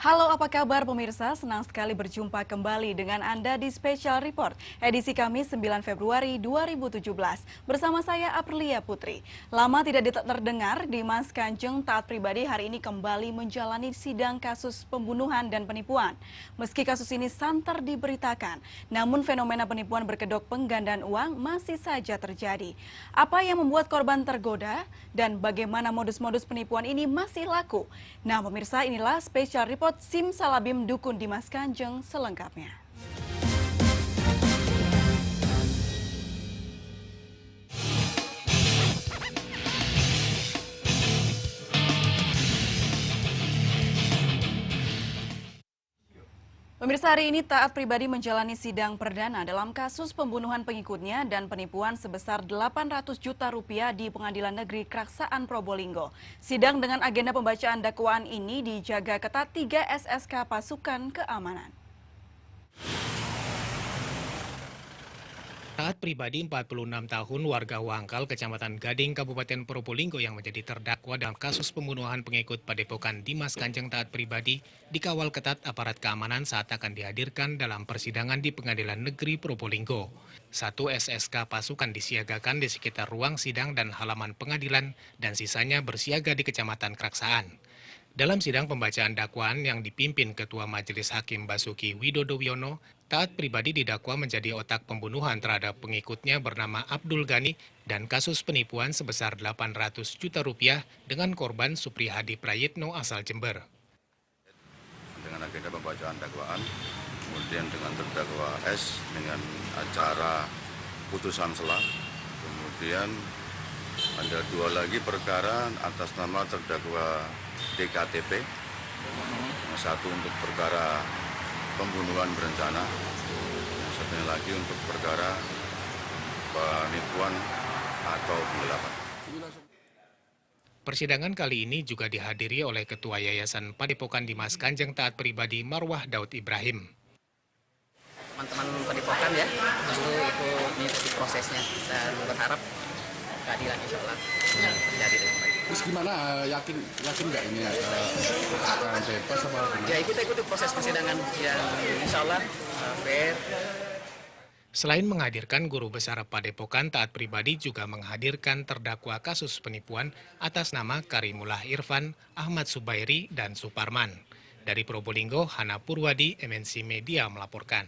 Halo, apa kabar pemirsa? Senang sekali berjumpa kembali dengan Anda di Special Report edisi Kamis 9 Februari 2017 bersama saya Aprilia Putri. Lama tidak terdengar, Dimas Kanjeng Taat Pribadi hari ini kembali menjalani sidang kasus pembunuhan dan penipuan. Meski kasus ini santer diberitakan, namun fenomena penipuan berkedok penggandaan uang masih saja terjadi. Apa yang membuat korban tergoda dan bagaimana modus-modus penipuan ini masih laku? Nah, pemirsa, inilah Special Report Simsalabim Dukun Dimas Kanjeng selengkapnya. Pemirsa, hari ini Taat Pribadi menjalani sidang perdana dalam kasus pembunuhan pengikutnya dan penipuan sebesar 800 juta rupiah di Pengadilan Negeri Kraksaan Probolinggo. Sidang dengan agenda pembacaan dakwaan ini dijaga ketat 3 SSK Pasukan Keamanan. Taat Pribadi 46 tahun warga Wangkal, Kecamatan Gading, Kabupaten Probolinggo yang menjadi terdakwa dalam kasus pembunuhan pengikut Padepokan Dimas Kanjeng Taat Pribadi dikawal ketat aparat keamanan saat akan dihadirkan dalam persidangan di Pengadilan Negeri Probolinggo. 1 SSK pasukan disiagakan di sekitar ruang sidang dan halaman pengadilan dan sisanya bersiaga di Kecamatan Kraksaan. Dalam sidang pembacaan dakwaan yang dipimpin Ketua Majelis Hakim Basuki Widodowiono, Taat Pribadi didakwa menjadi otak pembunuhan terhadap pengikutnya bernama Abdul Ghani dan kasus penipuan sebesar 800 juta rupiah dengan korban Suprihadi Prayitno asal Jember. Dengan agenda pembacaan dakwaan, kemudian dengan terdakwa S dengan acara putusan selah, kemudian ada 2 lagi perkara atas nama terdakwa DKTP, yang satu untuk perkara pembunuhan berencana, yang satunya lagi untuk perkara penipuan atau penggelapan. Persidangan kali ini juga dihadiri oleh Ketua Yayasan Padepokan Dimas Kanjeng Taat Pribadi Marwah Daud Ibrahim. Teman-teman Padepokan ya, tentu itu mengikuti prosesnya dan berharap keadilan insya Allah terjadi dengan baik. Terus gimana, yakin nggak ini akan bebas apa gimana? Ya kita ikuti proses persidangan yang insya Allah fair. Selain menghadirkan Guru Besar Padepokan, Taat Pribadi juga menghadirkan terdakwa kasus penipuan atas nama Karimullah Irfan, Ahmad Subairi, dan Suparman. Dari Probolinggo, Hana Purwadi, MNC Media melaporkan.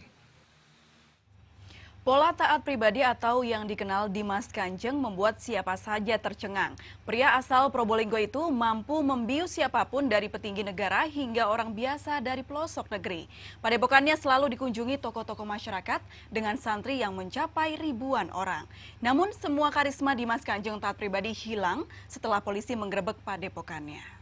Pola taat pribadi atau yang dikenal Dimas Kanjeng membuat siapa saja tercengang. Pria asal Probolinggo itu mampu membius siapapun dari petinggi negara hingga orang biasa dari pelosok negeri. Padepokannya selalu dikunjungi tokoh-tokoh masyarakat dengan santri yang mencapai ribuan orang. Namun semua karisma Dimas Kanjeng Taat Pribadi hilang setelah polisi menggerebek padepokannya.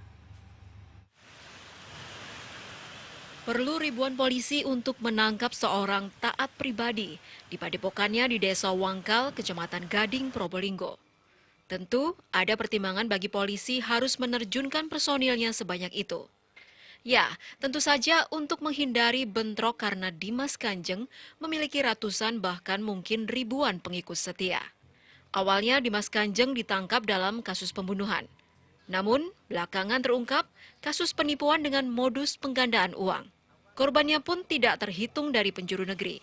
Perlu ribuan polisi untuk menangkap seorang taat pribadi di padepokannya di Desa Wangkal, Kecamatan Gading, Probolinggo. Tentu ada pertimbangan bagi polisi harus menerjunkan personilnya sebanyak itu. Ya, tentu saja untuk menghindari bentrok karena Dimas Kanjeng memiliki ratusan bahkan mungkin ribuan pengikut setia. Awalnya Dimas Kanjeng ditangkap dalam kasus pembunuhan. Namun, belakangan terungkap kasus penipuan dengan modus penggandaan uang. Korbannya pun tidak terhitung dari penjuru negeri.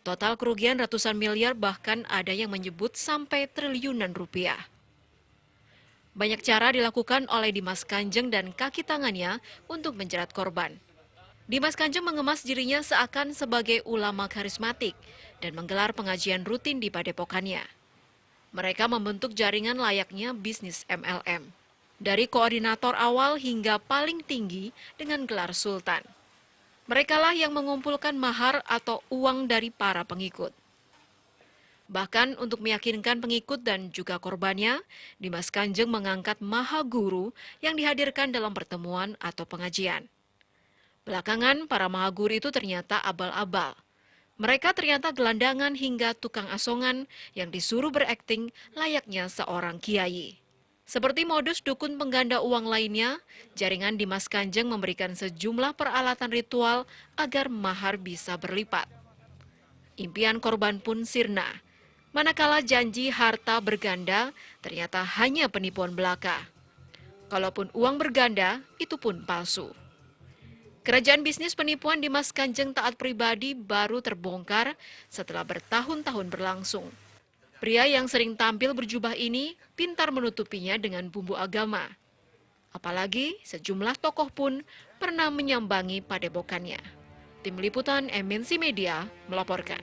Total kerugian ratusan miliar bahkan ada yang menyebut sampai triliunan rupiah. Banyak cara dilakukan oleh Dimas Kanjeng dan kaki tangannya untuk menjerat korban. Dimas Kanjeng mengemas dirinya seakan sebagai ulama karismatik dan menggelar pengajian rutin di padepokannya. Mereka membentuk jaringan layaknya bisnis MLM. Dari koordinator awal hingga paling tinggi dengan gelar sultan. Merekalah yang mengumpulkan mahar atau uang dari para pengikut. Bahkan untuk meyakinkan pengikut dan juga korbannya, Dimas Kanjeng mengangkat maha guru yang dihadirkan dalam pertemuan atau pengajian. Belakangan, para maha guru itu ternyata abal-abal. Mereka ternyata gelandangan hingga tukang asongan yang disuruh berakting layaknya seorang kiai. Seperti modus dukun pengganda uang lainnya, jaringan Dimas Kanjeng memberikan sejumlah peralatan ritual agar mahar bisa berlipat. Impian korban pun sirna, manakala janji harta berganda ternyata hanya penipuan belaka. Kalaupun uang berganda, itu pun palsu. Kerajaan bisnis penipuan Dimas Kanjeng taat pribadi baru terbongkar setelah bertahun-tahun berlangsung. Pria yang sering tampil berjubah ini pintar menutupinya dengan bumbu agama. Apalagi sejumlah tokoh pun pernah menyambangi padepokannya. Tim Liputan MNC Media melaporkan.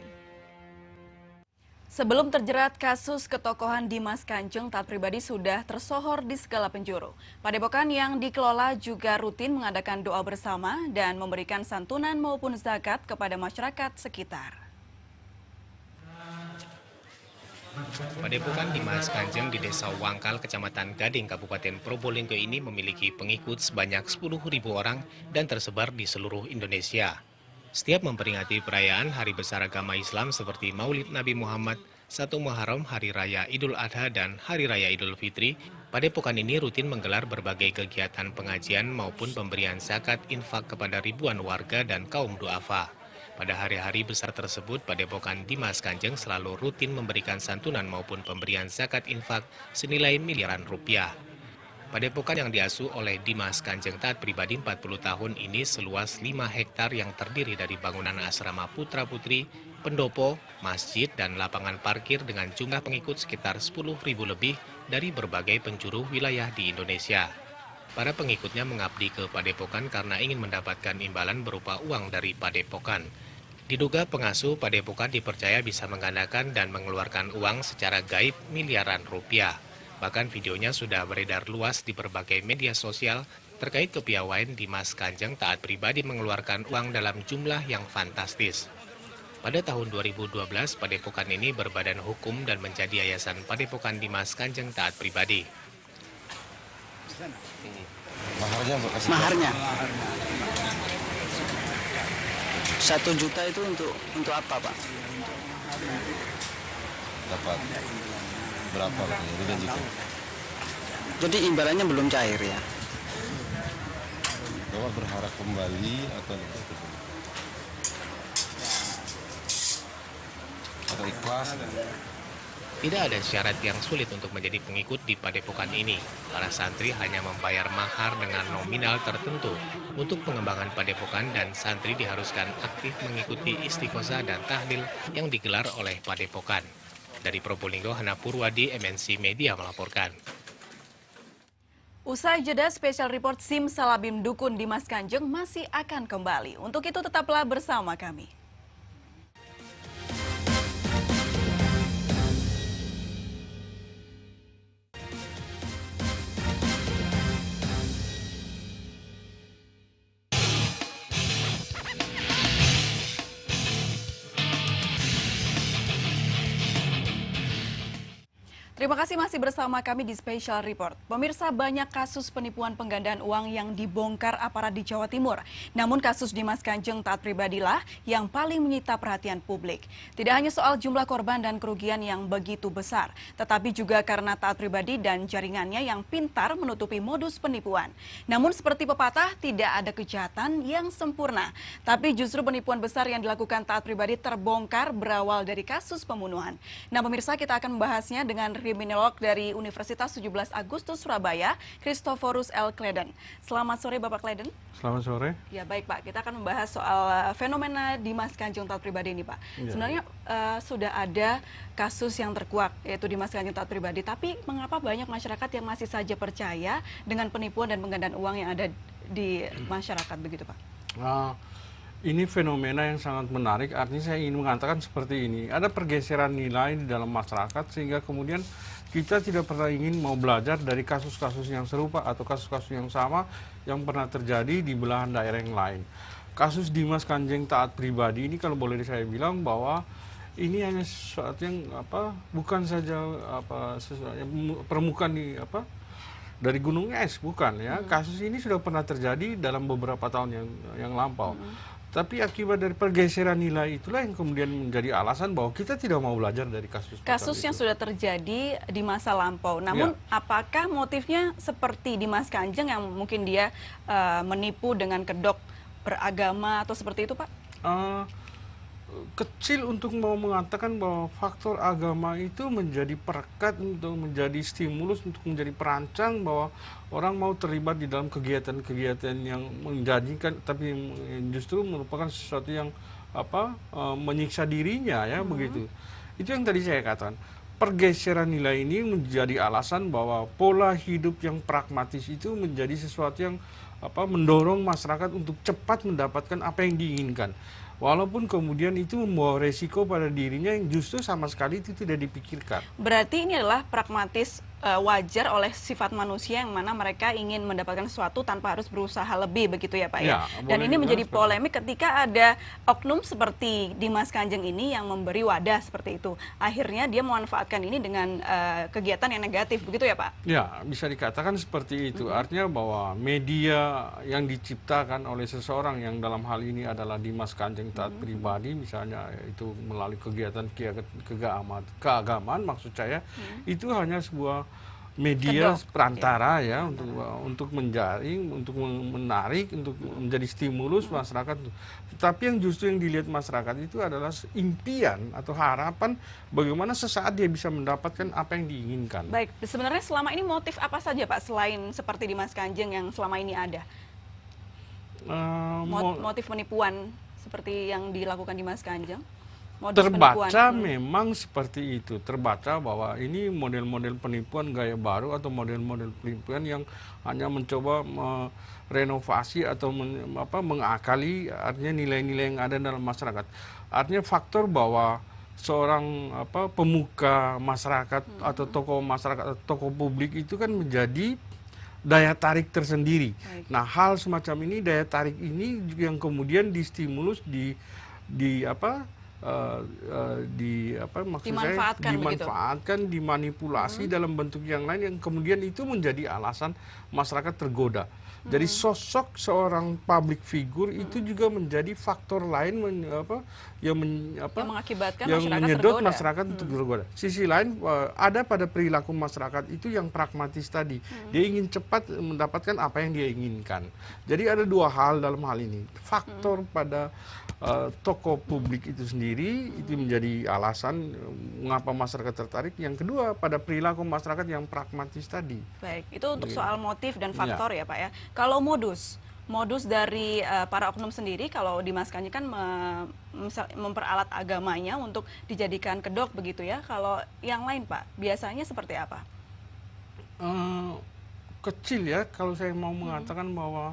Sebelum terjerat kasus ketokohan Dimas Kanjeng, taat pribadi sudah tersohor di segala penjuru. Padepokan yang dikelola juga rutin mengadakan doa bersama dan memberikan santunan maupun zakat kepada masyarakat sekitar. Padepokan Dimas Kanjeng di Desa Wangkal, Kecamatan Gading, Kabupaten Probolinggo ini memiliki pengikut sebanyak 10.000 orang dan tersebar di seluruh Indonesia. Setiap memperingati perayaan Hari Besar Agama Islam seperti Maulid Nabi Muhammad, 1 Muharram, Hari Raya Idul Adha, dan Hari Raya Idul Fitri, padepokan ini rutin menggelar berbagai kegiatan pengajian maupun pemberian zakat infak kepada ribuan warga dan kaum duafa. Pada hari-hari besar tersebut, padepokan Dimas Kanjeng selalu rutin memberikan santunan maupun pemberian zakat infak senilai miliaran rupiah. Padepokan yang diasuh oleh Dimas Kanjeng taat pribadi 40 tahun ini seluas 5 hektar yang terdiri dari bangunan asrama putra-putri, pendopo, masjid, dan lapangan parkir dengan jumlah pengikut sekitar 10.000 lebih dari berbagai penjuru wilayah di Indonesia. Para pengikutnya mengabdi ke padepokan karena ingin mendapatkan imbalan berupa uang dari padepokan. Diduga pengasuh padepokan dipercaya bisa menggandakan dan mengeluarkan uang secara gaib miliaran rupiah. Bahkan videonya sudah beredar luas di berbagai media sosial terkait kepiawaian Dimas Kanjeng taat pribadi mengeluarkan uang dalam jumlah yang fantastis. Pada tahun 2012, padepokan ini berbadan hukum dan menjadi yayasan Padepokan Dimas Kanjeng taat pribadi. Maharnya 1 juta itu untuk apa, Pak? Dapat berapa? Jadi imbalannya belum cair ya? Bapak berharap kembali atau ikhlas? Tidak ada syarat yang sulit untuk menjadi pengikut di padepokan ini. Para santri hanya membayar mahar dengan nominal tertentu. Untuk pengembangan padepokan dan santri diharuskan aktif mengikuti istiqosah dan tahlil yang digelar oleh padepokan. Dari Probolinggo, Hana Purwadi, MNC Media melaporkan. Usai jeda, spesial report SIM Salabim Dukun Dimas Kanjeng masih akan kembali. Untuk itu tetaplah bersama kami. Terima kasih masih bersama kami di Special Report. Pemirsa, banyak kasus penipuan penggandaan uang yang dibongkar aparat di Jawa Timur. Namun kasus Dimas Kanjeng taat pribadilah yang paling menyita perhatian publik. Tidak hanya soal jumlah korban dan kerugian yang begitu besar, tetapi juga karena taat pribadi dan jaringannya yang pintar menutupi modus penipuan. Namun seperti pepatah, tidak ada kejahatan yang sempurna. Tapi justru penipuan besar yang dilakukan taat pribadi terbongkar berawal dari kasus pembunuhan. Nah pemirsa, kita akan membahasnya dengan kriminolog dari Universitas 17 Agustus Surabaya, Christophorus L. Kleden. Selamat sore Bapak Kleden. Selamat sore. Ya baik Pak, kita akan membahas soal fenomena Dimas Kanjeng taat pribadi ini Pak. Ya. Sebenarnya sudah ada kasus yang terkuak yaitu Dimas Kanjeng taat pribadi, tapi mengapa banyak masyarakat yang masih saja percaya dengan penipuan dan penggandaan uang yang ada di masyarakat begitu Pak? Ini fenomena yang sangat menarik, artinya saya ingin mengatakan seperti ini. Ada pergeseran nilai di dalam masyarakat sehingga kemudian kita tidak pernah ingin mau belajar dari kasus-kasus yang serupa atau kasus-kasus yang sama yang pernah terjadi di belahan daerah yang lain. Kasus Dimas Kanjeng taat pribadi ini kalau boleh saya bilang bahwa ini hanya sesuatu yang bukan saja permukaan dari gunung es, bukan ya. Kasus ini sudah pernah terjadi dalam beberapa tahun yang lampau. Tapi akibat dari pergeseran nilai itulah yang kemudian menjadi alasan bahwa kita tidak mau belajar dari kasus yang sudah terjadi di masa lampau. Namun apakah motifnya seperti Dimas Kanjeng yang mungkin dia menipu dengan kedok beragama atau seperti itu Pak? kecil untuk mau mengatakan bahwa faktor agama itu menjadi perekat, untuk menjadi stimulus, untuk menjadi perancang bahwa orang mau terlibat di dalam kegiatan-kegiatan yang menjanjikan, tapi justru merupakan sesuatu yang menyiksa dirinya, ya, begitu. Itu yang tadi saya katakan. Pergeseran nilai ini menjadi alasan bahwa pola hidup yang pragmatis itu menjadi sesuatu yang mendorong masyarakat untuk cepat mendapatkan apa yang diinginkan. Walaupun kemudian itu membawa resiko pada dirinya yang justru sama sekali itu tidak dipikirkan. Berarti ini adalah pragmatis wajar oleh sifat manusia yang mana mereka ingin mendapatkan sesuatu tanpa harus berusaha lebih, begitu ya Pak ya? Dan ini menjadi polemik ketika ada oknum seperti Dimas Kanjeng ini yang memberi wadah seperti itu. Akhirnya dia memanfaatkan ini dengan kegiatan yang negatif, begitu ya Pak? Ya, bisa dikatakan seperti itu. Artinya bahwa media yang diciptakan oleh seseorang yang dalam hal ini adalah Dimas Kanjeng taat pribadi, misalnya itu melalui kegiatan keagamaan maksud saya, itu hanya sebuah media perantara ya untuk menjaring, untuk menarik, untuk menjadi stimulus masyarakat. Tetapi yang justru yang dilihat masyarakat itu adalah impian atau harapan bagaimana sesaat dia bisa mendapatkan apa yang diinginkan. Baik, sebenarnya selama ini motif apa saja Pak selain seperti Dimas Kanjeng yang selama ini ada? Motif penipuan seperti yang dilakukan Dimas Kanjeng? Terbaca memang seperti itu, terbaca bahwa ini model-model penipuan gaya baru atau model-model penipuan yang hanya mencoba merenovasi atau mengakali artinya nilai-nilai yang ada dalam masyarakat. Artinya faktor bahwa seorang pemuka masyarakat atau tokoh masyarakat atau tokoh publik itu kan menjadi daya tarik tersendiri. Nah, hal semacam ini, daya tarik ini yang kemudian distimulus dimanfaatkan, dimanipulasi dalam bentuk yang lain yang kemudian itu menjadi alasan masyarakat tergoda. Jadi sosok seorang public figure itu juga menjadi faktor lain yang mengakibatkan menyedot masyarakat untuk tergoda. Sisi lain ada pada perilaku masyarakat itu yang pragmatis tadi. Dia ingin cepat mendapatkan apa yang dia inginkan. Jadi ada dua hal dalam hal ini. Faktor pada tokoh publik itu sendiri itu menjadi alasan mengapa masyarakat tertarik. Yang kedua pada perilaku masyarakat yang pragmatis tadi. Baik, itu untuk soal motif dan faktor ya Pak ya. Kalau modus dari para oknum sendiri, kalau Dimas Kanjeng kan memperalat agamanya untuk dijadikan kedok begitu ya. Kalau yang lain Pak, biasanya seperti apa? Kecil ya, kalau saya mau mengatakan bahwa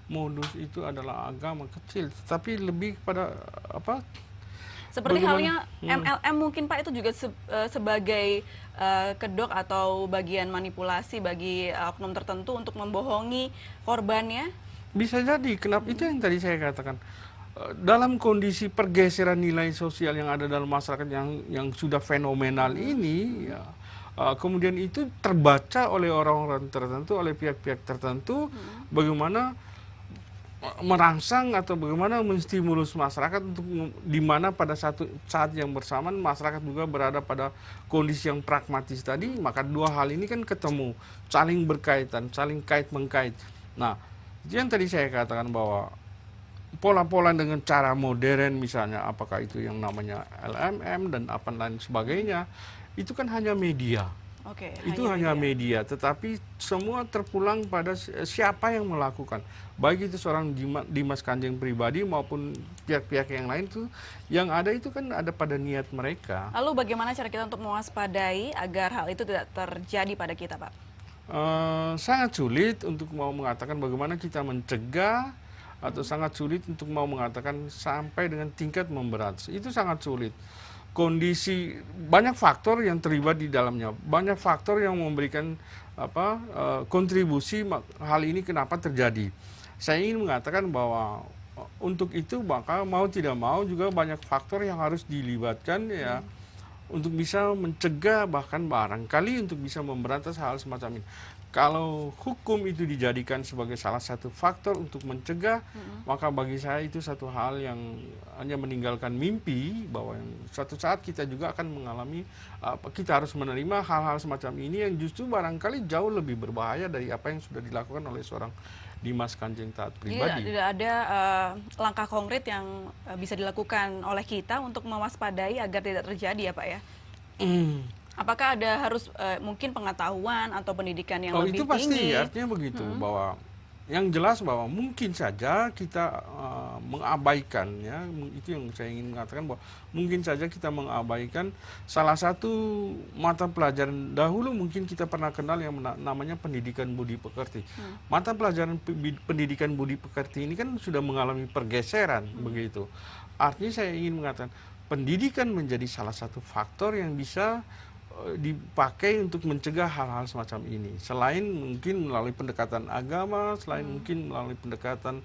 modus itu adalah agama kecil, tapi lebih pada seperti halnya MLM mungkin Pak, itu juga sebagai kedok atau bagian manipulasi bagi oknum tertentu untuk membohongi korbannya. Bisa jadi, kenapa itu yang tadi saya katakan. Dalam kondisi pergeseran nilai sosial yang ada dalam masyarakat yang sudah fenomenal ini, ya, kemudian itu terbaca oleh orang-orang tertentu, oleh pihak-pihak tertentu, bagaimana merangsang atau bagaimana menstimulus masyarakat untuk di mana pada saat yang bersamaan masyarakat juga berada pada kondisi yang pragmatis tadi, maka dua hal ini kan ketemu, saling berkaitan, saling kait-mengkait. Nah, itu yang tadi saya katakan bahwa pola-pola dengan cara modern misalnya, apakah itu yang namanya LMM dan apa lain sebagainya, itu kan hanya media. Itu hanya media, tetapi semua terpulang pada siapa yang melakukan. Baik itu seorang Dimas Kanjeng pribadi maupun pihak-pihak yang lain itu, yang ada itu kan ada pada niat mereka. Lalu bagaimana cara kita untuk mewaspadai agar hal itu tidak terjadi pada kita, Pak? Sangat sulit untuk mau mengatakan bagaimana kita mencegah, atau sangat sulit untuk mau mengatakan sampai dengan tingkat memberat. Itu sangat sulit. Kondisi banyak faktor yang terlibat di dalamnya, banyak faktor yang memberikan kontribusi hal ini kenapa terjadi. Saya ingin mengatakan bahwa untuk itu maka mau tidak mau juga banyak faktor yang harus dilibatkan ya, untuk bisa mencegah, bahkan barangkali untuk bisa memberantas hal semacam ini. Kalau hukum itu dijadikan sebagai salah satu faktor untuk mencegah, maka bagi saya itu satu hal yang hanya meninggalkan mimpi bahwa suatu saat kita juga akan mengalami, kita harus menerima hal-hal semacam ini yang justru barangkali jauh lebih berbahaya dari apa yang sudah dilakukan oleh seorang Dimas Kanjeng Taat Pribadi. Tidak ada langkah konkret yang bisa dilakukan oleh kita untuk mewaspadai agar tidak terjadi ya Pak ya? Apakah ada harus mungkin pengetahuan atau pendidikan yang lebih itu pasti, tinggi? artinya begitu, bahwa yang jelas bahwa mungkin saja kita mengabaikan, ya, itu yang saya ingin mengatakan, bahwa mungkin saja kita mengabaikan salah satu mata pelajaran dahulu mungkin kita pernah kenal yang namanya pendidikan budi pekerti. Mata pelajaran pendidikan budi pekerti ini kan sudah mengalami pergeseran, begitu. Artinya saya ingin mengatakan pendidikan menjadi salah satu faktor yang bisa dipakai untuk mencegah hal-hal semacam ini. Selain mungkin melalui pendekatan agama, selain mungkin melalui pendekatan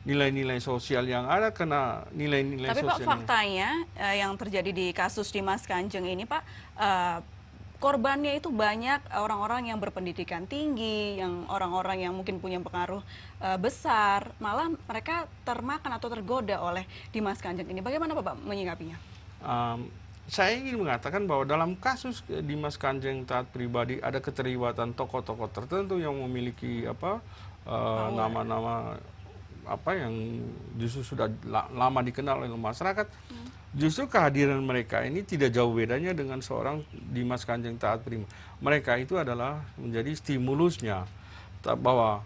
nilai-nilai sosial yang ada, karena nilai-nilai sosial. Tapi Pak, faktanya yang terjadi di kasus Dimas Kanjeng ini Pak, korbannya itu banyak orang-orang yang berpendidikan tinggi, yang orang-orang yang mungkin punya pengaruh besar, malah mereka termakan atau tergoda oleh Dimas Kanjeng ini. Bagaimana Pak menyikapinya? Saya ingin mengatakan bahwa dalam kasus Dimas Kanjeng Taat Pribadi ada keterlibatan tokoh-tokoh tertentu yang memiliki nama-nama yang justru sudah lama dikenal oleh masyarakat. Justru kehadiran mereka ini tidak jauh bedanya dengan seorang Dimas Kanjeng Taat Pribadi. Mereka itu adalah menjadi stimulusnya bahwa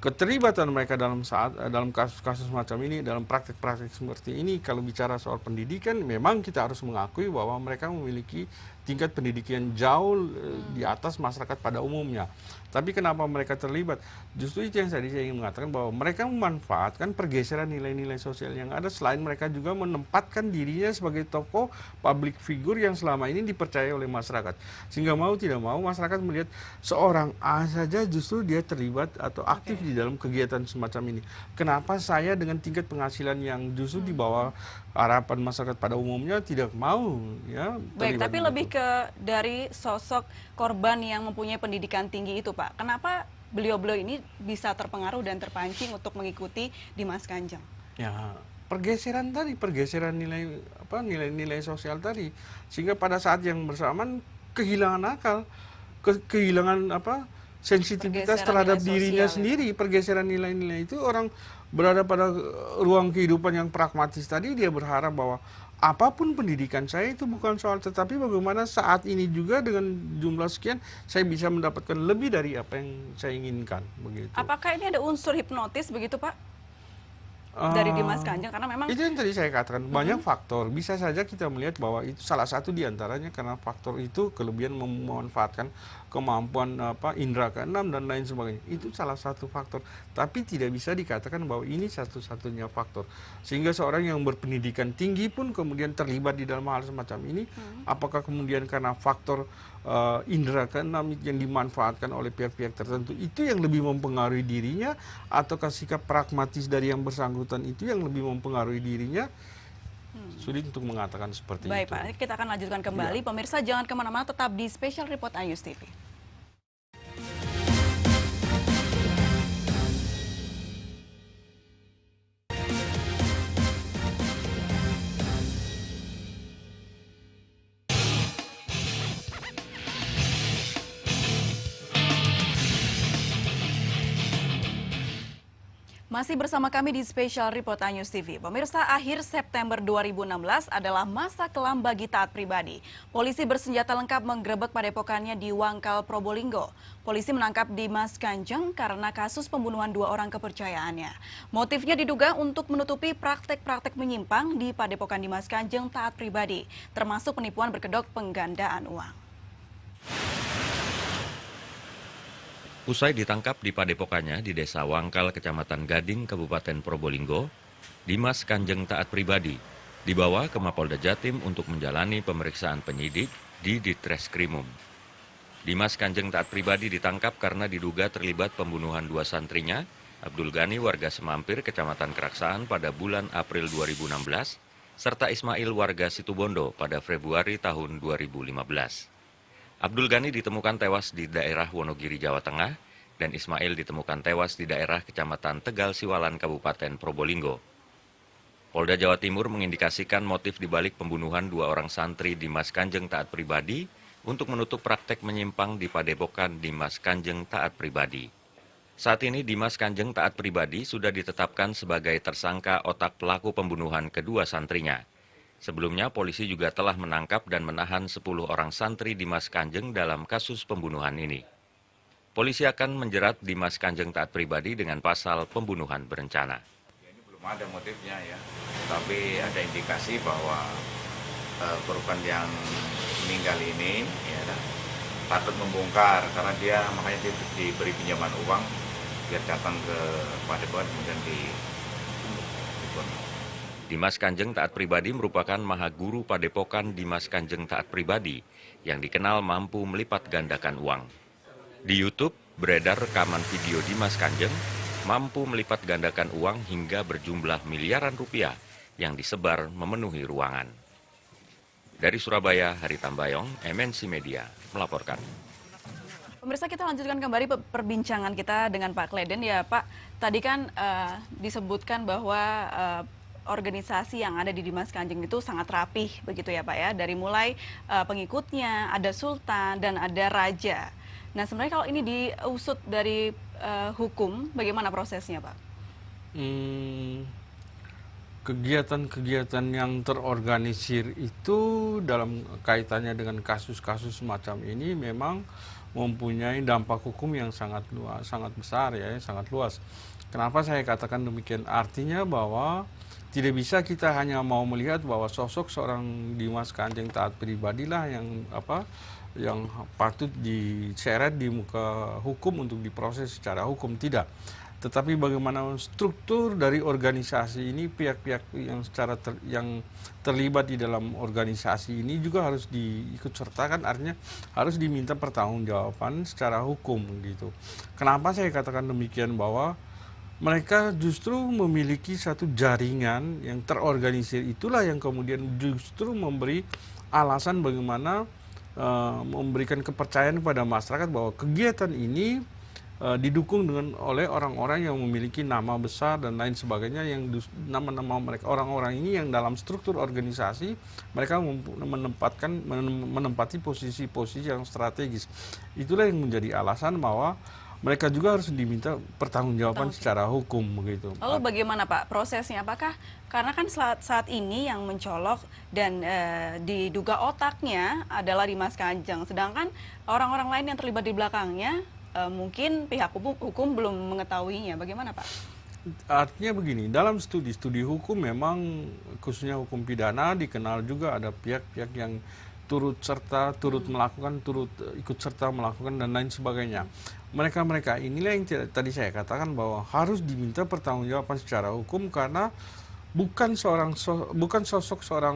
keterlibatan mereka dalam kasus-kasus macam ini, dalam praktek-praktek seperti ini, kalau bicara soal pendidikan, memang kita harus mengakui bahwa mereka memiliki tingkat pendidikan jauh di atas masyarakat pada umumnya. Tapi kenapa mereka terlibat? Justru itu yang saya ingin mengatakan, bahwa mereka memanfaatkan pergeseran nilai-nilai sosial yang ada, selain mereka juga menempatkan dirinya sebagai tokoh public figure yang selama ini dipercaya oleh masyarakat. Sehingga mau tidak mau masyarakat melihat seorang A saja justru dia terlibat atau aktif di dalam kegiatan semacam ini. Kenapa saya dengan tingkat penghasilan yang justru di bawah harapan masyarakat pada umumnya tidak mau, ya? Baik, tapi lebih ke dari sosok korban yang mempunyai pendidikan tinggi itu Pak. Kenapa beliau-beliau ini bisa terpengaruh dan terpancing untuk mengikuti Dimas Kanjeng? Ya, pergeseran nilai-nilai sosial tadi, sehingga pada saat yang bersamaan kehilangan akal, kehilangan sensitivitas terhadap dirinya sendiri. Pergeseran nilai-nilai itu, orang berada pada ruang kehidupan yang pragmatis tadi, dia berharap bahwa apapun pendidikan saya itu bukan soal, tetapi bagaimana saat ini juga dengan jumlah sekian saya bisa mendapatkan lebih dari apa yang saya inginkan, begitu. Apakah ini ada unsur hipnotis begitu Pak dari Dimas Kanjeng? Karena memang itu yang tadi saya katakan, banyak faktor. Bisa saja kita melihat bahwa itu salah satu diantaranya karena faktor itu kelebihan memanfaatkan kemampuan indera keenam dan lain sebagainya. Itu salah satu faktor. Tapi tidak bisa dikatakan bahwa ini satu-satunya faktor. Sehingga seorang yang berpendidikan tinggi pun kemudian terlibat di dalam hal semacam ini, apakah kemudian karena faktor indera keenam yang dimanfaatkan oleh pihak-pihak tertentu itu yang lebih mempengaruhi dirinya, ataukah sikap pragmatis dari yang bersangkutan itu yang lebih mempengaruhi dirinya? Sulit untuk mengatakan seperti itu. Baik Pak, kita akan lanjutkan kembali. Pemirsa jangan kemana-mana, tetap di Special Report Ayus TV. Masih bersama kami di Special Report News TV. Pemirsa, akhir September 2016 adalah masa kelam bagi Taat Pribadi. Polisi bersenjata lengkap menggerebek padepokannya di Wangkal, Probolinggo. Polisi menangkap Dimas Kanjeng karena kasus pembunuhan 2 orang kepercayaannya. Motifnya diduga untuk menutupi praktek-praktek menyimpang di padepokan Dimas Kanjeng Taat Pribadi, termasuk penipuan berkedok penggandaan uang. Usai ditangkap di padepokannya di Desa Wangkal, Kecamatan Gading, Kabupaten Probolinggo, Dimas Kanjeng Taat Pribadi dibawa ke Mapolda Jatim untuk menjalani pemeriksaan penyidik di Ditreskrimum. Dimas Kanjeng Taat Pribadi ditangkap karena diduga terlibat pembunuhan 2 santrinya, Abdul Ghani warga Semampir, Kecamatan Keraksaan pada bulan April 2016, serta Ismail warga Situbondo pada Februari tahun 2015. Abdul Ghani ditemukan tewas di daerah Wonogiri, Jawa Tengah, dan Ismail ditemukan tewas di daerah Kecamatan Tegal Siwalan, Kabupaten Probolinggo. Polda Jawa Timur mengindikasikan motif dibalik pembunuhan 2 orang santri Dimas Kanjeng Taat Pribadi untuk menutup praktek menyimpang di Padepokan Dimas Kanjeng Taat Pribadi. Saat ini Dimas Kanjeng Taat Pribadi sudah ditetapkan sebagai tersangka otak pelaku pembunuhan kedua santrinya. Sebelumnya polisi juga telah menangkap dan menahan 10 orang santri Dimas Kanjeng dalam kasus pembunuhan ini. Polisi akan menjerat Dimas Kanjeng Taat Pribadi dengan pasal pembunuhan berencana. Ini belum ada motifnya ya, tapi ada indikasi bahwa korban yang meninggal ini ya patut membongkar karena dia makanya diberi pinjaman uang biar datang ke Padepokan kemudian Dimas Kanjeng Taat Pribadi merupakan mahaguru Padepokan Dimas Kanjeng Taat Pribadi yang dikenal mampu melipat gandakan uang. Di YouTube beredar rekaman video Dimas Kanjeng mampu melipat gandakan uang hingga berjumlah miliaran rupiah yang disebar memenuhi ruangan. Dari Surabaya, Hari Tambayong, MNC Media melaporkan. Pemirsa, kita lanjutkan kembali perbincangan kita dengan Pak Kleden. Ya Pak, tadi kan disebutkan bahwa organisasi yang ada di Dimas Kanjeng itu sangat rapih begitu ya Pak ya. Dari mulai pengikutnya, ada sultan dan ada raja. Nah sebenarnya kalau ini diusut dari hukum, bagaimana prosesnya Pak? Kegiatan-kegiatan yang terorganisir itu dalam kaitannya dengan kasus-kasus semacam ini memang mempunyai dampak hukum yang sangat besar ya, sangat luas. Kenapa saya katakan demikian? Artinya bahwa tidak bisa kita hanya mau melihat bahwa sosok seorang Dimas Kanjeng Taat Pribadi lah yang patut diseret di muka hukum untuk diproses secara hukum, tidak. Tetapi bagaimana struktur dari organisasi ini, pihak-pihak yang terlibat di dalam organisasi ini juga harus diikut sertakan, artinya harus diminta pertanggungjawaban secara hukum gitu. Kenapa saya katakan demikian? Bahwa mereka justru memiliki satu jaringan yang terorganisir, itulah yang kemudian justru memberi alasan bagaimana memberikan kepercayaan kepada masyarakat bahwa kegiatan ini didukung oleh orang-orang yang memiliki nama besar dan lain sebagainya, yang nama-nama mereka, orang-orang ini yang dalam struktur organisasi mereka menempati posisi-posisi yang strategis. Itulah yang menjadi alasan bahwa mereka juga harus diminta pertanggungjawaban secara hukum begitu. Lalu bagaimana Pak prosesnya? Apakah karena kan saat ini yang mencolok dan diduga otaknya adalah Dimas Kanjeng, sedangkan orang-orang lain yang terlibat di belakangnya mungkin pihak hukum belum mengetahuinya. Bagaimana Pak? Artinya begini, dalam studi hukum memang khususnya hukum pidana dikenal juga ada pihak-pihak yang turut ikut serta melakukan dan lain sebagainya. Mereka inilah yang tadi saya katakan bahwa harus diminta pertanggungjawaban secara hukum, karena bukan sosok seorang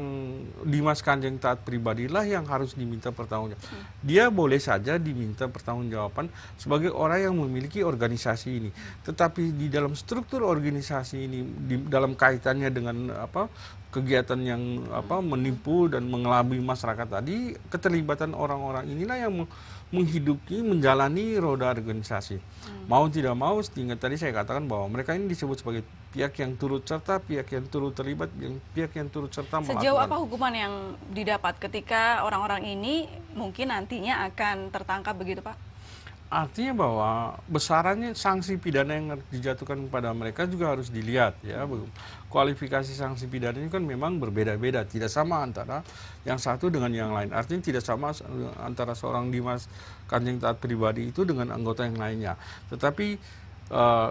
Dimas Kanjeng Taat Pribadi lah yang harus diminta pertanggungjawaban. Dia boleh saja diminta pertanggungjawaban sebagai orang yang memiliki organisasi ini. Tetapi di dalam struktur organisasi ini, dalam kaitannya dengan kegiatan yang menipu dan mengelabui masyarakat tadi, keterlibatan orang-orang inilah yang menjalani roda organisasi. Mau tidak mau, sehingga tadi saya katakan bahwa mereka ini disebut sebagai pihak yang turut serta, pihak yang turut terlibat, pihak yang turut serta melakukan. Sejauh apa hukuman yang didapat ketika orang-orang ini mungkin nantinya akan tertangkap begitu Pak? Artinya bahwa besarannya sanksi pidana yang dijatuhkan kepada mereka juga harus dilihat ya. Kualifikasi sanksi pidana ini kan memang berbeda-beda, tidak sama antara yang satu dengan yang lain. Artinya tidak sama antara seorang Dimas Kanjeng Taat Pribadi itu dengan anggota yang lainnya. Tetapi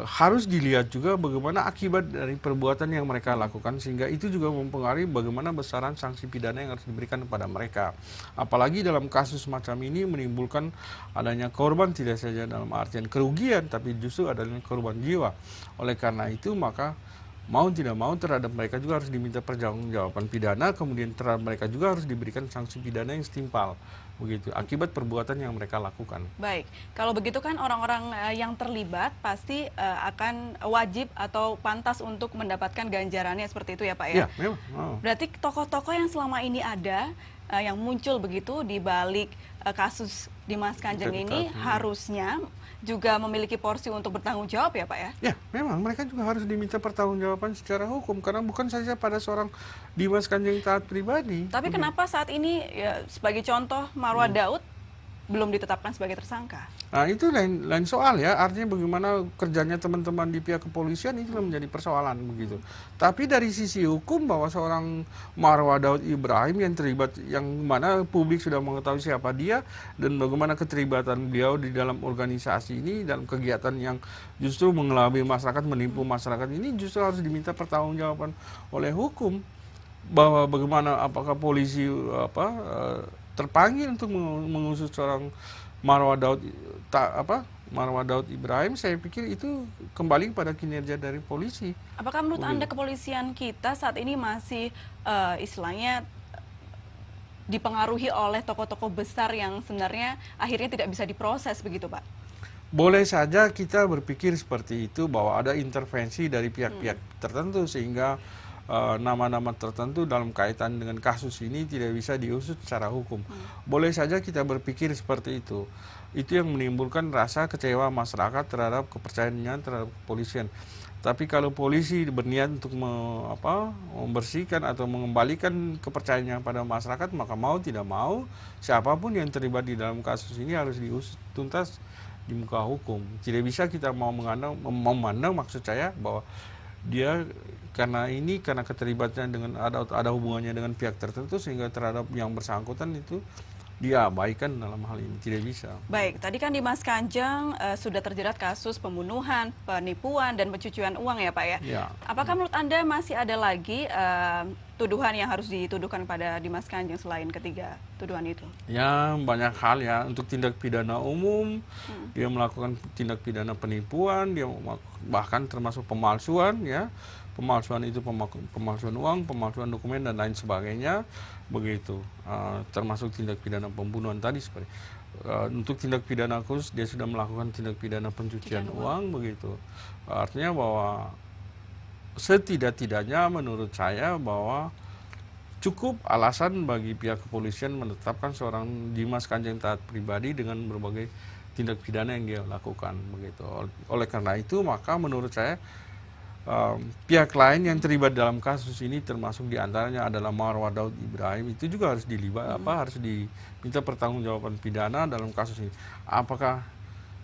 harus dilihat juga bagaimana akibat dari perbuatan yang mereka lakukan, sehingga itu juga mempengaruhi bagaimana besaran sanksi pidana yang harus diberikan kepada mereka. Apalagi dalam kasus semacam ini menimbulkan adanya korban, tidak saja dalam artian kerugian, tapi justru adanya korban jiwa. Oleh karena itu maka mau tidak mau terhadap mereka juga harus diminta pertanggungjawaban pidana, kemudian terhadap mereka juga harus diberikan sanksi pidana yang setimpal begitu akibat perbuatan yang mereka lakukan. Baik, kalau begitu kan orang-orang yang terlibat pasti akan wajib atau pantas untuk mendapatkan ganjarannya seperti itu ya Pak ya? Iya, memang. Oh. Berarti tokoh-tokoh yang selama ini ada yang muncul begitu di balik kasus Dimas Kanjeng ini harusnya juga memiliki porsi untuk bertanggung jawab ya Pak ya? Ya, memang mereka juga harus diminta pertanggungjawaban secara hukum karena bukan saja pada seorang Dimas Kanjeng Taat pribadi. Tapi kenapa saat ini ya, sebagai contoh Marwah Daud belum ditetapkan sebagai tersangka? Nah, itu lain soal ya, artinya bagaimana kerjanya teman-teman di pihak kepolisian itu menjadi persoalan begitu. Tapi dari sisi hukum bahwa seorang Marwah Daud Ibrahim yang terlibat, yang mana publik sudah mengetahui siapa dia dan bagaimana keterlibatan beliau di dalam organisasi ini, dalam kegiatan yang justru mengelabui masyarakat, menipu masyarakat ini justru harus diminta pertanggungjawaban oleh hukum. Bahwa bagaimana apakah polisi terpanggil untuk mengusut seorang Marwah Daud Ibrahim, saya pikir itu kembali pada kinerja dari polisi. Apakah menurut Anda kepolisian kita saat ini masih istilahnya dipengaruhi oleh tokoh-tokoh besar yang sebenarnya akhirnya tidak bisa diproses begitu Pak? Boleh saja kita berpikir seperti itu, bahwa ada intervensi dari pihak-pihak tertentu sehingga nama-nama tertentu dalam kaitan dengan kasus ini tidak bisa diusut secara hukum. Boleh saja kita berpikir seperti itu. Itu yang menimbulkan rasa kecewa masyarakat terhadap kepercayaannya terhadap kepolisian. Tapi kalau polisi berniat untuk membersihkan atau mengembalikan kepercayaannya pada masyarakat, maka mau tidak mau siapapun yang terlibat di dalam kasus ini harus diusut tuntas di muka hukum. Tidak bisa kita memandang maksud saya bahwa dia karena keterlibatannya dengan ada hubungannya dengan pihak tertentu sehingga terhadap yang bersangkutan itu diabaikan dalam hal ini, tidak bisa. Baik, tadi kan Dimas Kanjeng sudah terjerat kasus pembunuhan, penipuan dan pencucian uang ya Pak ya? Ya. Apakah menurut Anda masih ada lagi tuduhan yang harus dituduhkan pada Dimas Kanjeng selain ketiga tuduhan itu? Ya, banyak hal ya. Untuk tindak pidana umum, dia melakukan tindak pidana penipuan, dia bahkan termasuk pemalsuan ya. Pemalsuan itu pemalsuan uang, pemalsuan dokumen dan lain sebagainya, begitu. Termasuk tindak pidana pembunuhan tadi seperti. Untuk tindak pidana khusus dia sudah melakukan tindak pidana pencucian uang, begitu. Artinya bahwa setidak-tidaknya menurut saya bahwa cukup alasan bagi pihak kepolisian menetapkan seorang Dimas Kanjeng Taat pribadi dengan berbagai tindak pidana yang dia lakukan, begitu. Oleh karena itu maka menurut saya pihak lain yang terlibat dalam kasus ini termasuk diantaranya adalah Marwah Daud Ibrahim itu juga harus harus diminta pertanggungjawaban pidana dalam kasus ini. Apakah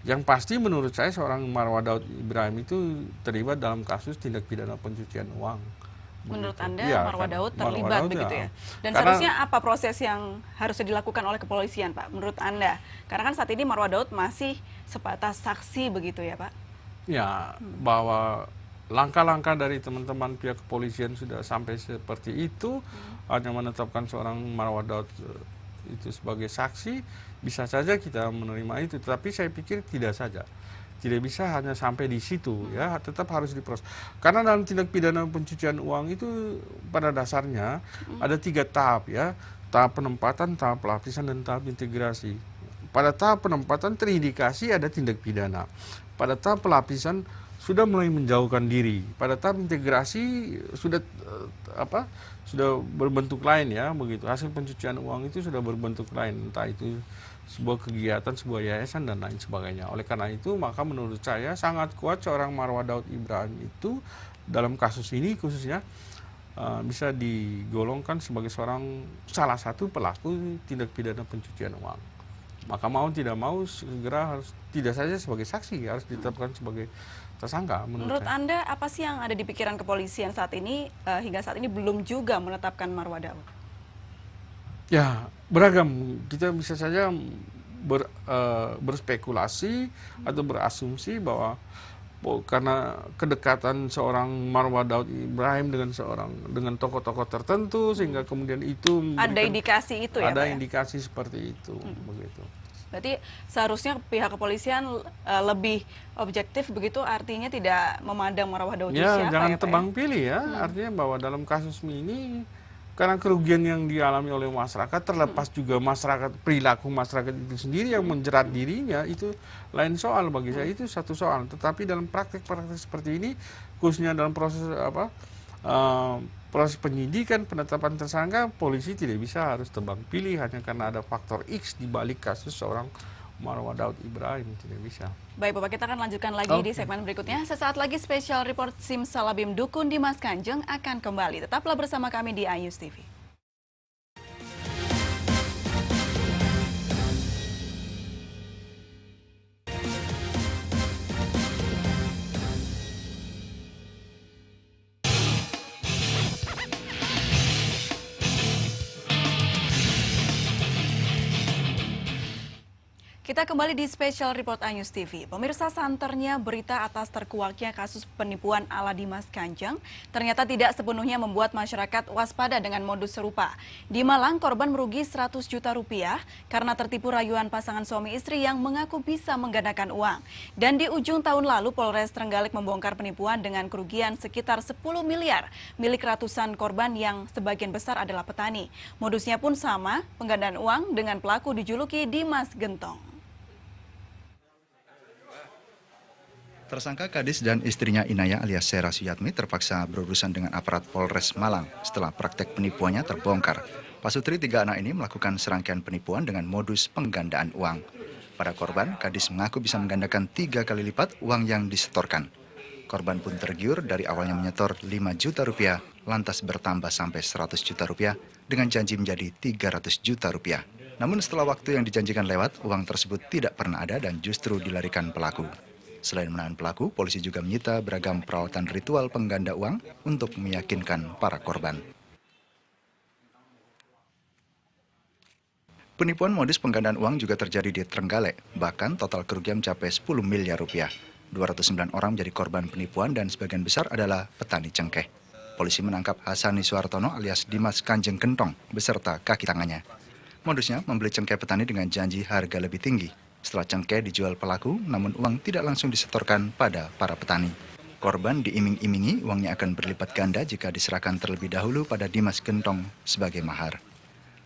yang pasti menurut saya seorang Marwah Daud Ibrahim itu terlibat dalam kasus tindak pidana pencucian uang. Menurut begitu. Anda Ya, Marwah Daud terlibat Marwah Daud, begitu ya? Dan karena, seharusnya apa proses yang harus dilakukan oleh kepolisian Pak menurut Anda? Karena kan saat ini Marwah Daud masih sebatas saksi begitu ya Pak? Ya, bahwa langkah-langkah dari teman-teman pihak kepolisian sudah sampai seperti itu, hanya menetapkan seorang Marwah Daud itu sebagai saksi, bisa saja kita menerima itu. Tapi saya pikir tidak saja. Tidak bisa hanya sampai di situ ya, tetap harus diproses. Karena dalam tindak pidana pencucian uang itu pada dasarnya ada 3 tahap ya. Tahap penempatan, tahap pelapisan, dan tahap integrasi. Pada tahap penempatan terindikasi ada tindak pidana. Pada tahap pelapisan sudah mulai menjauhkan diri. Pada tahap integrasi sudah sudah berbentuk lain ya, begitu. Hasil pencucian uang itu sudah berbentuk lain, entah itu sebuah kegiatan, sebuah yayasan dan lain sebagainya. Oleh karena itu maka menurut saya sangat kuat seorang Marwah Daud Ibrahim itu dalam kasus ini khususnya bisa digolongkan sebagai salah satu pelaku tindak pidana pencucian uang. Maka mau tidak mau segera harus tidak saja sebagai saksi, harus ditetapkan sebagai tersangka. Menurut Anda apa sih yang ada di pikiran kepolisian saat ini hingga saat ini belum juga menetapkan Marwah Daud? Ya, beragam. Kita bisa saja berspekulasi atau berasumsi bahwa karena kedekatan seorang Marwah Daud Ibrahim dengan tokoh-tokoh tertentu, sehingga kemudian itu ada indikasi itu ya, ada Pak, ya? indikasi seperti itu, begitu. Berarti seharusnya pihak kepolisian lebih objektif begitu, artinya tidak memandang Marwah Daud itu Ya, siapa jangan ya, Pak, tebang pilih ya. Artinya bahwa dalam kasus ini karena kerugian yang dialami oleh masyarakat, terlepas juga masyarakat, perilaku masyarakat itu sendiri yang menjerat dirinya, itu lain soal bagi saya, itu satu soal. Tetapi dalam praktek-praktek seperti ini, khususnya dalam proses proses penyidikan, penetapan tersangka, polisi tidak bisa harus tebang pilih hanya karena ada faktor X di balik kasus seorang Marwah Daud Ibrahim, tidak bisa. Baik Bapak, kita akan lanjutkan lagi di segmen berikutnya. Sesaat lagi spesial report Simsalabim Dukun Dimas Kanjeng akan kembali. Tetaplah bersama kami di iNews TV. Kita kembali di Special Report iNews TV. Pemirsa, santernya berita atas terkuaknya kasus penipuan ala Dimas Kanjeng ternyata tidak sepenuhnya membuat masyarakat waspada dengan modus serupa. Di Malang, korban merugi 100 juta rupiah karena tertipu rayuan pasangan suami istri yang mengaku bisa menggandakan uang. Dan di ujung tahun lalu, Polres Trenggalek membongkar penipuan dengan kerugian sekitar 10 miliar milik ratusan korban yang sebagian besar adalah petani. Modusnya pun sama, penggandaan uang dengan pelaku dijuluki Dimas Gentong. Tersangka Kadis dan istrinya Inaya alias Sera Suyatmi terpaksa berurusan dengan aparat Polres Malang setelah praktek penipuannya terbongkar. Pasutri tiga anak ini melakukan serangkaian penipuan dengan modus penggandaan uang. Pada korban, Kadis mengaku bisa menggandakan 3 kali lipat uang yang disetorkan. Korban pun tergiur dari awalnya menyetor 5 juta rupiah, lantas bertambah sampai 100 juta rupiah dengan janji menjadi 300 juta rupiah. Namun setelah waktu yang dijanjikan lewat, uang tersebut tidak pernah ada dan justru dilarikan pelaku. Selain menahan pelaku, polisi juga menyita beragam peralatan ritual pengganda uang untuk meyakinkan para korban. Penipuan modus penggandaan uang juga terjadi di Trenggalek, bahkan total kerugian mencapai 10 miliar rupiah. 209 orang menjadi korban penipuan dan sebagian besar adalah petani cengkeh. Polisi menangkap Hasani Suartono alias Dimas Kanjeng Gentong beserta kaki tangannya. Modusnya membeli cengkeh petani dengan janji harga lebih tinggi. Setelah cengkeh dijual pelaku, namun uang tidak langsung disetorkan pada para petani. Korban diiming-imingi uangnya akan berlipat ganda jika diserahkan terlebih dahulu pada Dimas Gentong sebagai mahar.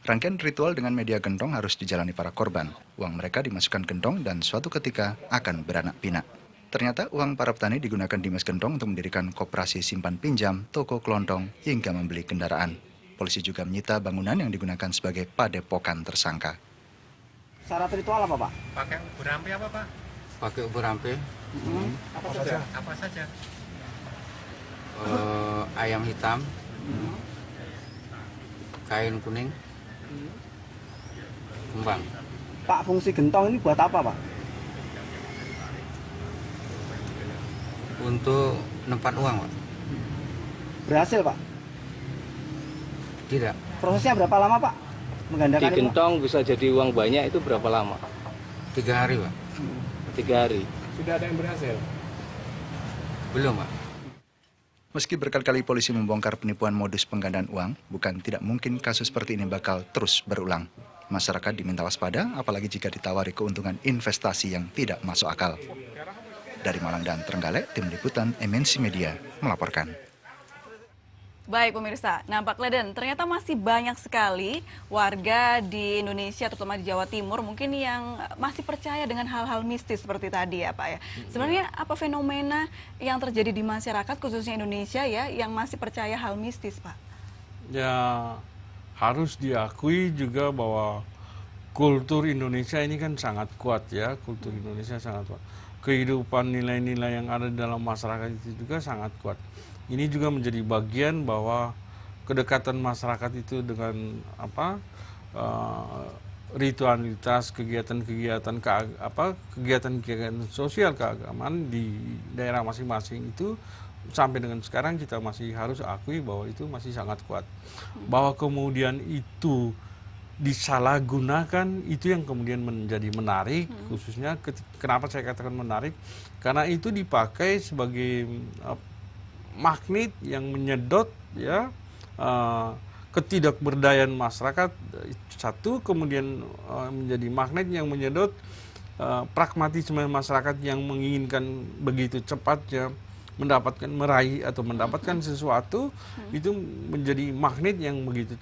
Rangkaian ritual dengan media gentong harus dijalani para korban. Uang mereka dimasukkan gentong dan suatu ketika akan beranak pinak. Ternyata uang para petani digunakan Dimas Gentong untuk mendirikan koperasi simpan pinjam, toko kelontong, hingga membeli kendaraan. Polisi juga menyita bangunan yang digunakan sebagai padepokan tersangka. Syarat ritual apa, Pak? Pakai ubur rampe apa, Pak? Pakai ubur rampe. Apa saja? Apa saja? Ayam hitam, kain kuning, kembang. Pak, fungsi gentong ini buat apa, Pak? Untuk nempat uang, Pak. Berhasil, Pak? Tidak. Prosesnya berapa lama, Pak? Menggandakan di gentong bisa jadi uang banyak itu berapa lama? 3 hari, Pak. 3 hari. Sudah ada yang berhasil? Belum, Pak. Meski berkali-kali polisi membongkar penipuan modus penggandaan uang, bukan tidak mungkin kasus seperti ini bakal terus berulang. Masyarakat diminta waspada, apalagi jika ditawari keuntungan investasi yang tidak masuk akal. Dari Malang dan Trenggalek, Tim Liputan MNC Media melaporkan. Baik pemirsa, nah Pak Kleden, ternyata masih banyak sekali warga di Indonesia, terutama di Jawa Timur, mungkin yang masih percaya dengan hal-hal mistis seperti tadi ya Pak ya. Sebenarnya apa fenomena yang terjadi di masyarakat, khususnya Indonesia ya, yang masih percaya hal mistis Pak? Ya, harus diakui juga bahwa kultur Indonesia ini kan sangat kuat ya, kultur Indonesia sangat kuat. Kehidupan nilai-nilai yang ada di dalam masyarakat itu juga sangat kuat. Ini juga menjadi bagian bahwa kedekatan masyarakat itu dengan ritualitas, kegiatan-kegiatan kegiatan sosial keagamaan di daerah masing-masing itu sampai dengan sekarang kita masih harus akui bahwa itu masih sangat kuat. Bahwa kemudian itu disalahgunakan, itu yang kemudian menjadi menarik. Khususnya kenapa saya katakan menarik, karena itu dipakai sebagai magnet yang menyedot ya ketidakberdayaan masyarakat satu, kemudian menjadi magnet yang menyedot pragmatisme masyarakat yang menginginkan begitu cepatnya meraih atau mendapatkan sesuatu, itu menjadi magnet yang begitu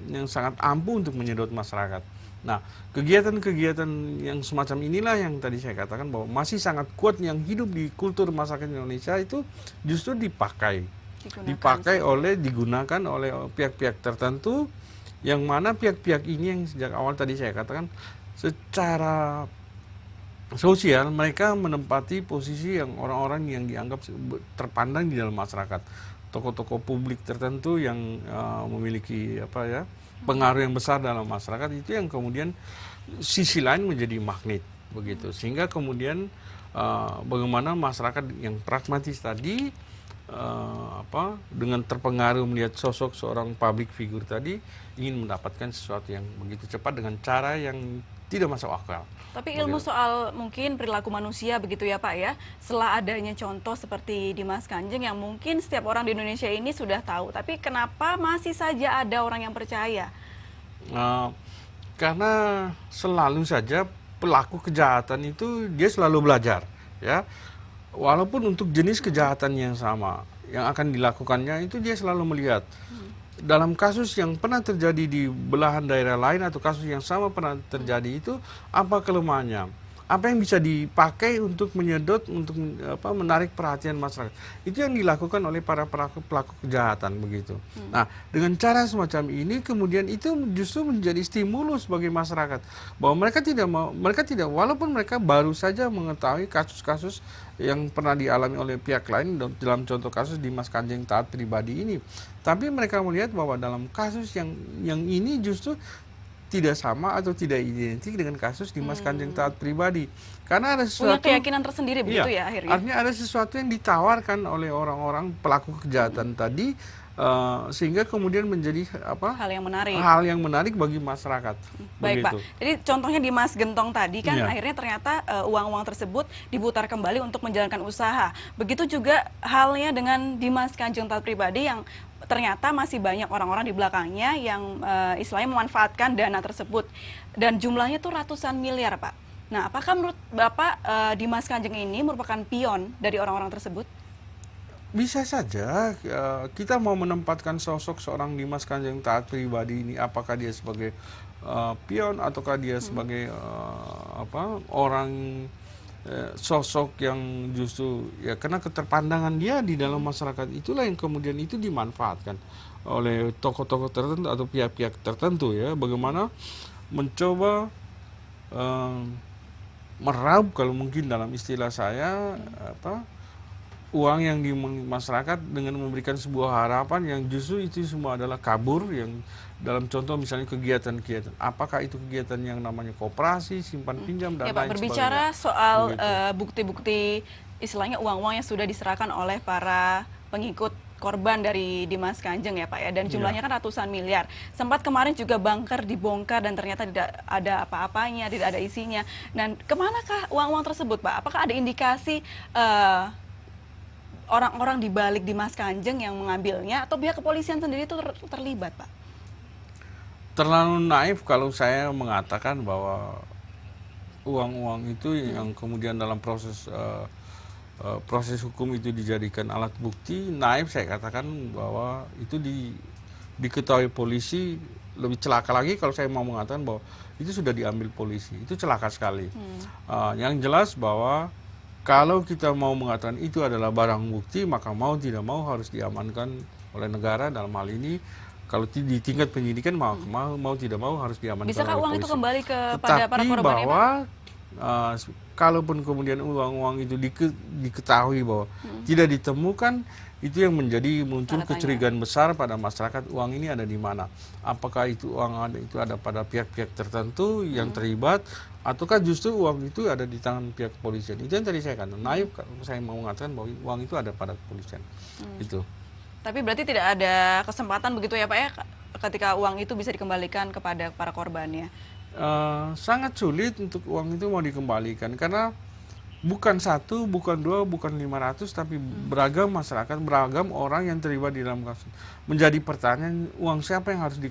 yang sangat ampuh untuk menyedot masyarakat. Nah, kegiatan-kegiatan yang semacam inilah yang tadi saya katakan bahwa masih sangat kuat yang hidup di kultur masyarakat Indonesia, itu justru digunakan oleh pihak-pihak tertentu, yang mana pihak-pihak ini yang sejak awal tadi saya katakan secara sosial mereka menempati posisi yang orang-orang yang dianggap terpandang di dalam masyarakat, tokoh-tokoh publik tertentu yang memiliki pengaruh yang besar dalam masyarakat, itu yang kemudian sisi lain menjadi magnet begitu, sehingga kemudian bagaimana masyarakat yang pragmatis tadi dengan terpengaruh melihat sosok seorang public figure tadi ingin mendapatkan sesuatu yang begitu cepat dengan cara yang tidak masuk akal. Tapi ilmu soal mungkin perilaku manusia begitu ya Pak ya, setelah adanya contoh seperti Dimas Kanjeng yang mungkin setiap orang di Indonesia ini sudah tahu, tapi kenapa masih saja ada orang yang percaya? Karena selalu saja pelaku kejahatan itu dia selalu belajar, ya. Walaupun untuk jenis kejahatan yang sama, yang akan dilakukannya itu dia selalu melihat. Dalam kasus yang pernah terjadi di belahan daerah lain atau kasus yang sama pernah terjadi itu, apa kelemahannya? Apa yang bisa dipakai untuk menyedot, untuk menarik perhatian masyarakat? Itu yang dilakukan oleh para pelaku kejahatan begitu. Nah, dengan cara semacam ini kemudian itu justru menjadi stimulus bagi masyarakat bahwa mereka tidak walaupun mereka baru saja mengetahui kasus-kasus yang pernah dialami oleh pihak lain dalam contoh kasus Dimas Kanjeng taat pribadi ini, tapi mereka melihat bahwa dalam kasus yang ini justru tidak sama atau tidak identik dengan kasus Dimas Kanjeng taat pribadi, karena ada sesuatu punya keyakinan tersendiri begitu ya akhirnya. Artinya ada sesuatu yang ditawarkan oleh orang-orang pelaku kejahatan tadi, sehingga kemudian menjadi hal yang menarik bagi masyarakat. Baik Pak, jadi contohnya Dimas Gentong tadi kan akhirnya ternyata uang-uang tersebut diputar kembali untuk menjalankan usaha. Begitu juga halnya dengan Dimas Kanjeng taat pribadi yang ternyata masih banyak orang-orang di belakangnya yang istilahnya memanfaatkan dana tersebut, dan jumlahnya tuh ratusan miliar Pak. Nah, apakah menurut Bapak Dimas Kanjeng ini merupakan pion dari orang-orang tersebut? Bisa saja kita mau menempatkan sosok seorang Dimas Kanjeng taat pribadi ini, apakah dia sebagai pion ataukah dia sebagai orang sosok yang justru ya karena keterpandangan dia di dalam masyarakat, itulah yang kemudian itu dimanfaatkan oleh tokoh-tokoh tertentu atau pihak-pihak tertentu, ya, bagaimana mencoba meraup, kalau mungkin dalam istilah saya, uang yang di masyarakat dengan memberikan sebuah harapan yang justru itu semua adalah kabur, yang dalam contoh misalnya kegiatan-kegiatan, apakah itu kegiatan yang namanya koperasi, simpan pinjam, dan ya, Pak, lain berbicara soal bukti-bukti istilahnya uang-uang yang sudah diserahkan oleh para pengikut korban dari Dimas Kanjeng ya Pak ya, dan jumlahnya kan ratusan miliar. Sempat kemarin juga bunker dibongkar dan ternyata tidak ada apa-apanya, tidak ada isinya. Dan kemanakah uang-uang tersebut Pak? Apakah ada indikasi orang-orang di balik Dimas Kanjeng yang mengambilnya, atau pihak kepolisian sendiri itu terlibat Pak? Terlalu naif kalau saya mengatakan bahwa uang-uang itu yang kemudian dalam proses hukum itu dijadikan alat bukti. Naif saya katakan bahwa itu diketahui polisi. Lebih celaka lagi kalau saya mau mengatakan bahwa itu sudah diambil polisi. Itu celaka sekali. Yang jelas bahwa kalau kita mau mengatakan itu adalah barang bukti, maka mau tidak mau harus diamankan oleh negara. Dalam hal ini kalau di tingkat penyidikan mau tidak mau harus diamankan oleh polisi. Bisakah uang itu kembali kepada para korban? Tetapi bahwa kalaupun kemudian uang-uang itu diketahui bahwa tidak ditemukan, itu yang menjadi muncul kecurigaan besar pada masyarakat, uang ini ada di mana? Apakah itu uang itu ada pada pihak-pihak tertentu yang terlibat, ataukah justru uang itu ada di tangan pihak kepolisian? Itu yang tadi saya katakan, naif kalau saya mau mengatakan bahwa uang itu ada pada kepolisian. Itu. Tapi berarti tidak ada kesempatan begitu ya Pak ya, ketika uang itu bisa dikembalikan kepada para korbannya? Sangat sulit untuk uang itu mau dikembalikan karena bukan 1, bukan 2, bukan 500, tapi beragam masyarakat, beragam orang yang terlibat di dalam kasus. Menjadi pertanyaan, uang siapa yang harus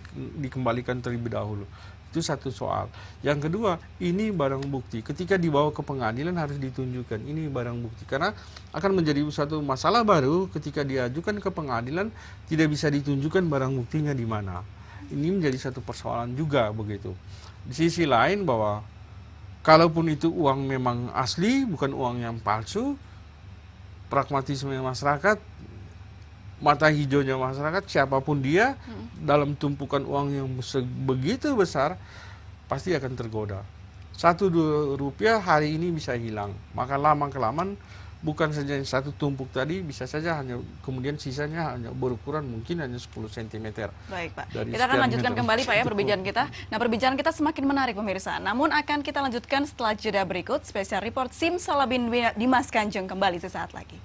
dikembalikan terlebih dahulu? Itu satu soal. Yang kedua, ini barang bukti. Ketika dibawa ke pengadilan harus ditunjukkan ini barang bukti. Karena akan menjadi satu masalah baru ketika diajukan ke pengadilan tidak bisa ditunjukkan barang buktinya di mana. Ini menjadi satu persoalan juga begitu. Di sisi lain bahwa kalaupun itu uang memang asli, bukan uang yang palsu, pragmatisme masyarakat, mata hijaunya masyarakat, siapapun dia, dalam tumpukan uang yang begitu besar, pasti akan tergoda. 1-2 rupiah hari ini bisa hilang, maka lama-kelamaan bukan saja yang satu tumpuk tadi, bisa saja hanya kemudian sisanya hanya berukuran mungkin hanya 10 cm. Baik Pak, kita akan lanjutkan kembali Pak ya perbincangan kita. Nah perbincangan kita semakin menarik pemirsa, namun akan kita lanjutkan setelah jeda berikut. Spesial report Simsalabin Dimas Kanjeng kembali sesaat lagi.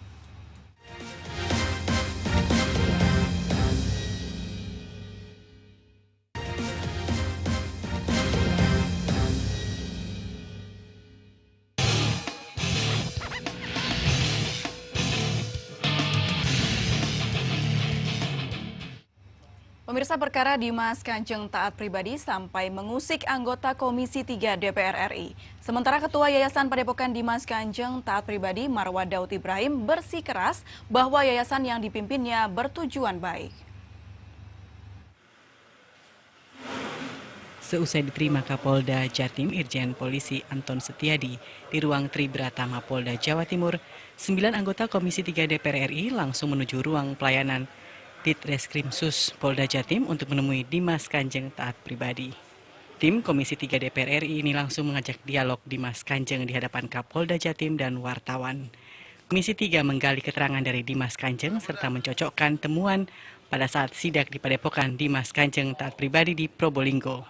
Pemirsa, perkara Dimas Kanjeng taat pribadi sampai mengusik anggota Komisi 3 DPR RI. Sementara Ketua Yayasan Padepokan Dimas Kanjeng taat pribadi Marwah Daud Ibrahim bersikeras bahwa yayasan yang dipimpinnya bertujuan baik. Seusai diterima Kapolda Jatim Irjen Polisi Anton Setiadi di ruang Tribrata Mapolda Jawa Timur, 9 anggota Komisi 3 DPR RI langsung menuju ruang pelayanan Ditreskrimsus Polda Jatim untuk menemui Dimas Kanjeng taat pribadi. Tim Komisi 3 DPR RI ini langsung mengajak dialog Dimas Kanjeng di hadapan Kapolda Jatim dan wartawan. Komisi 3 menggali keterangan dari Dimas Kanjeng serta mencocokkan temuan pada saat sidak di Padepokan Dimas Kanjeng taat pribadi di Probolinggo.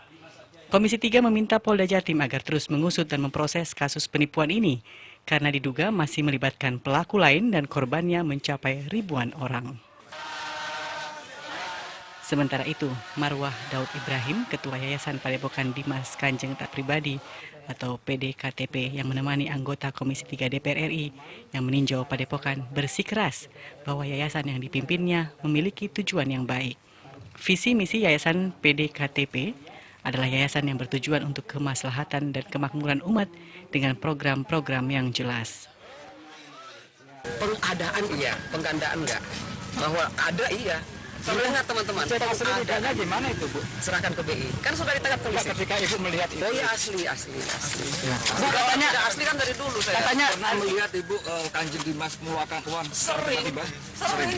Komisi 3 meminta Polda Jatim agar terus mengusut dan memproses kasus penipuan ini karena diduga masih melibatkan pelaku lain dan korbannya mencapai ribuan orang. Sementara itu, Marwah Daud Ibrahim, Ketua Yayasan Padepokan Dimas Kanjeng taat pribadi atau PDKTP yang menemani anggota Komisi 3 DPR RI yang meninjau Padepokan bersikeras bahwa yayasan yang dipimpinnya memiliki tujuan yang baik. Visi misi Yayasan PDKTP adalah yayasan yang bertujuan untuk kemaslahatan dan kemakmuran umat dengan program-program yang jelas. Pengadaan iya, penggandaan enggak. Bahwa ada iya. Gimana teman-teman? Ada gimana itu Bu? Serahkan ke BI. Kan sudah ditangkap polisi. Ketika Ibu melihat itu. Oh iya asli. Bu katanya tidak asli kan dari dulu saya. Katanya pernah melihat Ibu Kanjeng Dimas mengeluarkan uang sering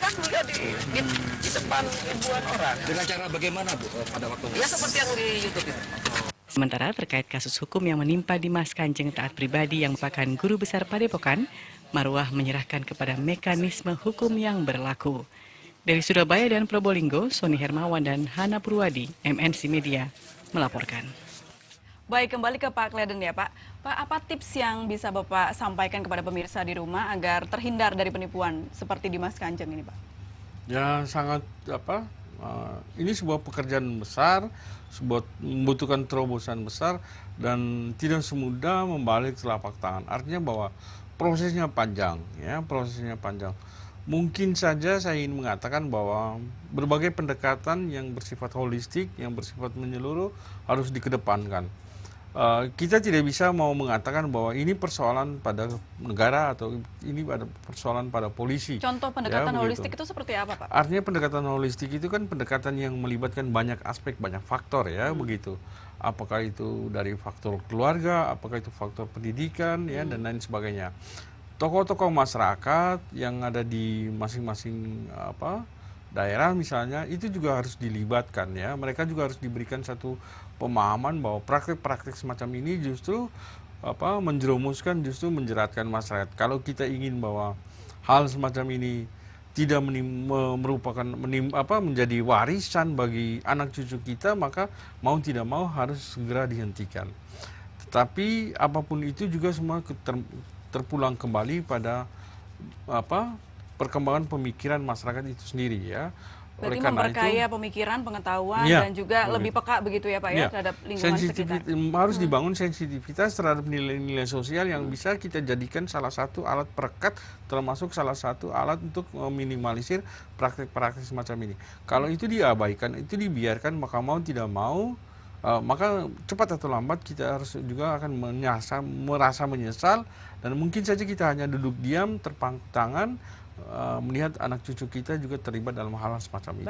kan melihat di depan ribuan orang. Dengan cara bagaimana Bu pada waktu itu? Ya seperti yang di YouTube itu. Sementara terkait kasus hukum yang menimpa Dimas Kanjeng taat pribadi yang merupakan guru besar Padepokan, Marwah menyerahkan kepada mekanisme hukum yang berlaku. Dari Surabaya dan Probolinggo, Sony Hermawan dan Hana Purwadi, MNC Media, melaporkan. Baik, kembali ke Pak Kleden ya Pak. Pak, apa tips yang bisa Bapak sampaikan kepada pemirsa di rumah agar terhindar dari penipuan seperti Dimas Kanjeng ini Pak? Ya sangat ini sebuah pekerjaan besar, membutuhkan terobosan besar dan tidak semudah membalik telapak tangan. Artinya bahwa prosesnya panjang, ya prosesnya panjang. Mungkin saja saya ingin mengatakan bahwa berbagai pendekatan yang bersifat holistik, yang bersifat menyeluruh harus dikedepankan. Kita tidak bisa mau mengatakan bahwa ini persoalan pada negara atau ini ada persoalan pada polisi. Contoh pendekatan holistik itu seperti apa Pak? Artinya pendekatan holistik itu kan pendekatan yang melibatkan banyak aspek, banyak faktor ya begitu. Apakah itu dari faktor keluarga, apakah itu faktor pendidikan ya dan lain sebagainya. Tokoh-tokoh masyarakat yang ada di masing-masing daerah misalnya itu juga harus dilibatkan ya. Mereka juga harus diberikan satu pemahaman bahwa praktik-praktik semacam ini justru menjerumuskan, justru menjeratkan masyarakat. Kalau kita ingin bahwa hal semacam ini tidak merupakan menjadi warisan bagi anak cucu kita, maka mau tidak mau harus segera dihentikan. Tetapi apapun itu juga semua terpulang kembali pada perkembangan pemikiran masyarakat itu sendiri ya. Berarti karena memperkaya pemikiran, pengetahuan, Iya, dan juga begitu. lebih peka begitu ya Pak ya, Iya. terhadap lingkungan sekitar. Harus dibangun sensitivitas terhadap nilai-nilai sosial yang bisa kita jadikan salah satu alat perekat, termasuk salah satu alat untuk meminimalisir praktik-praktik semacam ini. Kalau itu diabaikan, itu dibiarkan, maka mau tidak mau, maka cepat atau lambat kita harus juga akan merasa menyesal, dan mungkin saja kita hanya duduk diam, terpangku tangan, melihat anak cucu kita juga terlibat dalam hal semacam itu.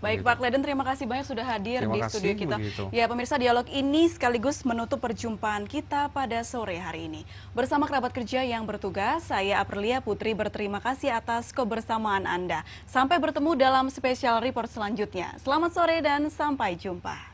Baik Pak Kleden, terima kasih banyak sudah hadir di studio kita. Ya pemirsa, dialog ini sekaligus menutup perjumpaan kita pada sore hari ini. Bersama kerabat kerja yang bertugas, saya Aprilia Putri berterima kasih atas kebersamaan Anda. Sampai bertemu dalam spesial report selanjutnya. Selamat sore dan sampai jumpa.